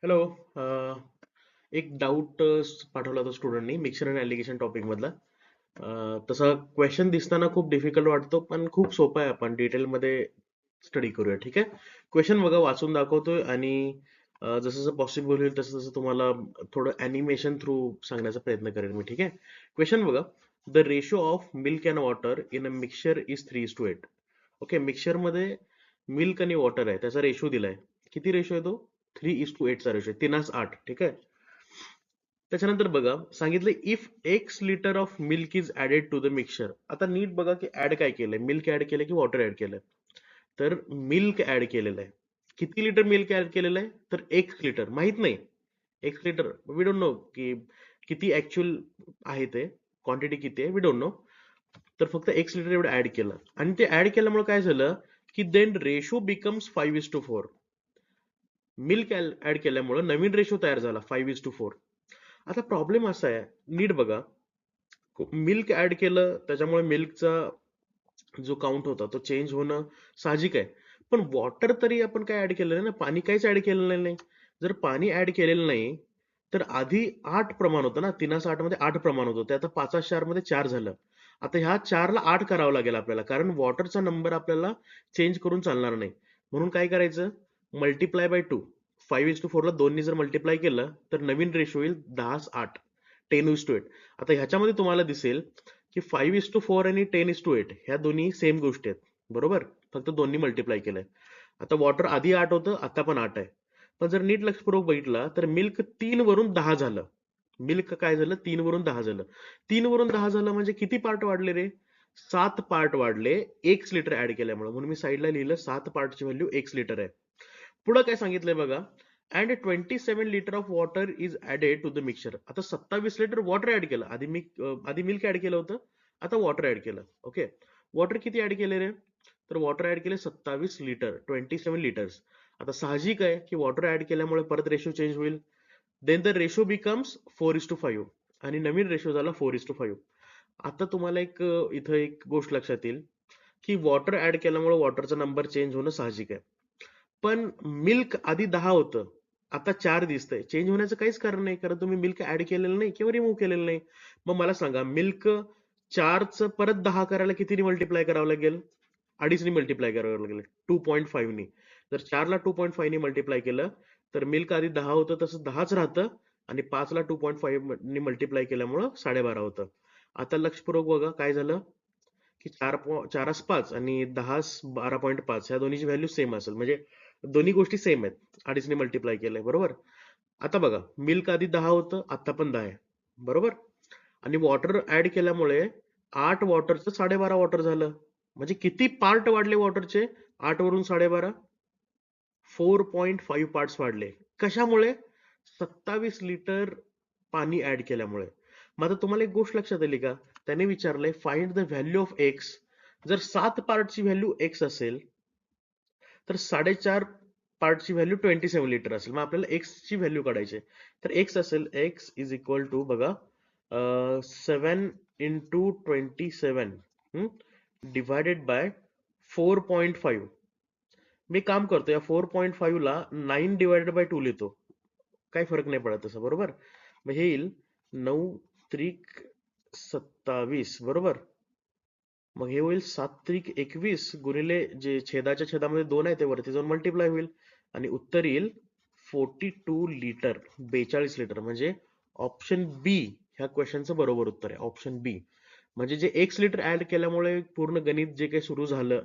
Hello. एक doubt पाठवला होता स्टुडंटनी मिक्सर अँड ॲलिगेशन टॉपिक मधला. तसा क्वेश्चन दिसताना खूप डिफिकल्ट वाटतो पण खूप सोपा आहे. आपण डिटेलमध्ये स्टडी करूया. ठीक आहे. क्वेश्चन बघा, वाचून दाखवतोय आणि जसं जसं पॉसिबल होईल तसं तसं तुम्हाला थोडं ॲनिमेशन थ्रू सांगण्याचा प्रयत्न करेन मी. ठीक आहे. क्वेश्चन बघा, the ratio of milk and water in a mixture is 3:8. Okay, mixture मध्ये मिल्क आणि वॉटर आहे, त्याचा रेशो दिलाय. किती रेशो आहे तो? 3:8 चा रेशो आहे, 3:8. ठीक आहे. त्याच्यानंतर बघा, सांगितलं if x litre of milk is added to the mixture. आता नीट बघा की ऍड काय केलंय, मिल्क ऍड केलंय की वॉटर ऍड केलंय. तर मिल्क ऍड केलेलं आहे. किती लिटर मिल्क ऍड केलेलं आहे? तर 1 लिटर. माहित नाही, 1 लिटर वी डोंट नो की किती ऍक्च्युअल आहे, ते क्वांटिटी किती आहे वी डोंट नो. तर फक्त 1 लिटर एवढं ऍड केलं आणि ते ऍड केल्यामुळे काय झालं की then ratio becomes 5:4. Milk add केल्यामुळे नवीन रेशो तयार झाला 5:4. आता प्रॉब्लेम असा आहे, नीट बघा, मिल्क ऍड केलं त्याच्यामुळे मिल्कचा जो काउंट होता तो चेंज होणं साहजिक आहे. पण वॉटर तरी आपण काय ऍड केलं नाही ना, पाणी काहीच ऍड केलेलं नाही. जर पाणी ऍड केलेलं नाही तर आधी 8 प्रमाण होतं ना, 3:8 मध्ये 8 प्रमाण होतं, ते आता 5:4 मध्ये 4 झालं. आता ह्या 4 ला 8 करावं लागेल आपल्याला, कारण वॉटरचा नंबर आपल्याला चेंज करून चालणार नाही. म्हणून काय करायचं, मल्टिप्लाय बाय 2. 5:4 ला 2 जर मल्टिप्लाय केलं तर नवीन रेशो येईल 10:8, 10:8. आता ह्याच्यामध्ये तुम्हाला दिसेल की 5:4 आणि 10:8 ह्या दोन्ही सेम गोष्टी आहेत, बरोबर. फक्त दोन्ही मल्टिप्लाय केलंय. आता वॉटर आधी 8 होतं, आता पण 8 आहे. पण जर नीट लक्षपूर्वक बघितला तर मिल्क 3 वरून 10 झालं. मिल्क काय झालं, 3 वरून 10 झालं. 3 वरून 10 झालं म्हणजे किती पार्ट वाढले रे? 7 पार्ट वाढले 1 लिटर ऍड केल्यामुळे. म्हणून मी साईडला लिहिलं 7 पार्टची व्हॅल्यू 1 लिटर आहे. पुढे काय सांगितलंय बघा, and 27 litre of water is added to the mixture. आता 27 लिटर वॉटर ऍड केलं. आधी मिल्क ऍड केलं होतं, आता वॉटर ऍड केलं. ओके. वॉटर किती ऍड केले रे? तर वॉटर ऍड केले 27 लिटर, 27 लिटर्स. आता साहजिक आहे की वॉटर ऍड केल्यामुळे परत रेशो चेंज होईल. देन द रेशो बिकम्स 4:5 आणि नवीन रेशो झाला 4:5. आता तुम्हाला इथं एक गोष्ट लक्षात येईल की वॉटर ऍड केल्यामुळे वॉटरचा नंबर चेंज होणं साहजिक आहे. पण मिल्क आधी 10 होतं, आता 4 दिसतंय. चेंज होण्याचं काहीच कारण नाही, कारण तुम्ही मिल्क ऍड केलेलं नाही किंवा रिमूव्ह केलेलं नाही. मग मला सांगा, मिल्क 4च परत 10 करायला कितीने मल्टिप्लाय करावं लागेल? 2.5 मल्टिप्लाय करावं लागेल, 2.5 नी. जर 4 ला 2.5 ने मल्टिप्लाय केलं तर मिल्क आधी 10 होतं तसं 10च राहतं, आणि 5 ला 2.5 ने मल्टिप्लाय केल्यामुळं 12.5 होतं. आता लक्षपूर्वक बघा काय झालं की 4 5 आणि 10 12.5 ह्या दोन्हीची व्हॅल्यू सेम असेल, म्हणजे दोन्ही गोष्टी सेम आहेत. 2.5 ने मल्टिप्लाय केलंय, बरोबर. आता बघा, मिल्क आधी 10 होतं, आता पण 10 आहे, बरोबर. आणि वॉटर ऍड केल्यामुळे 8 वॉटरचं 12.5 वॉटर झालं. म्हणजे किती पार्ट वाढले वॉटरचे? 8 वरून 12.5, 4.5 पार्ट्स वाढले. कशामुळे? 27 लिटर पाणी ऍड केल्यामुळे. मग आता तुम्हाला एक गोष्ट लक्षात आली का? त्याने विचारलंय find the value of x. जर 7 पार्टची व्हॅल्यू एक्स असेल तर 4.5 पार्टची व्हॅल्यू 27 लिटर असेल. मग आपल्याला एक्स ची व्हॅल्यू काढायची. तर एक्स असेल, एक्स इज इक्वल टू बघा, 7 इंटू 27 डिवायडेड बाय 4.5. मी काम करतो, या 4.5 ला 9 डिवायडेड बाय 2 लिहितो, काही फरक नाही पडत तसं, बरोबर. मग हे येईल 9 त्रिक 27, बरोबर. मग हे होईल 7 त्रिक 21 गुणिले जे छेदाच्या छेदामध्ये 2 आहे ते वरती जाऊन मल्टिप्लाय होईल, आणि उत्तर येईल 42 लिटर, 42 लिटर. म्हणजे ऑप्शन बी ह्या क्वेश्चनचं बरोबर उत्तर आहे, ऑप्शन बी. म्हणजे जे 1 लिटर ऍड केल्यामुळे पूर्ण गणित जे काही सुरू झालं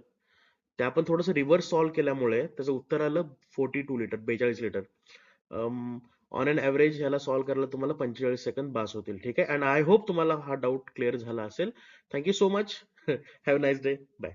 ते आपण थोडंसं रिव्हर्स सॉल्व्ह केल्यामुळे त्याचं उत्तर आलं 42 litre, 42 litre. On an average ह्याला सॉल्व्ह करायला तुम्हाला 45 सेकंद बास होतील. ठीक आहे. अँड आय होप तुम्हाला हा डाऊट क्लिअर झाला असेल. Thank you so much. Have a nice day. Bye.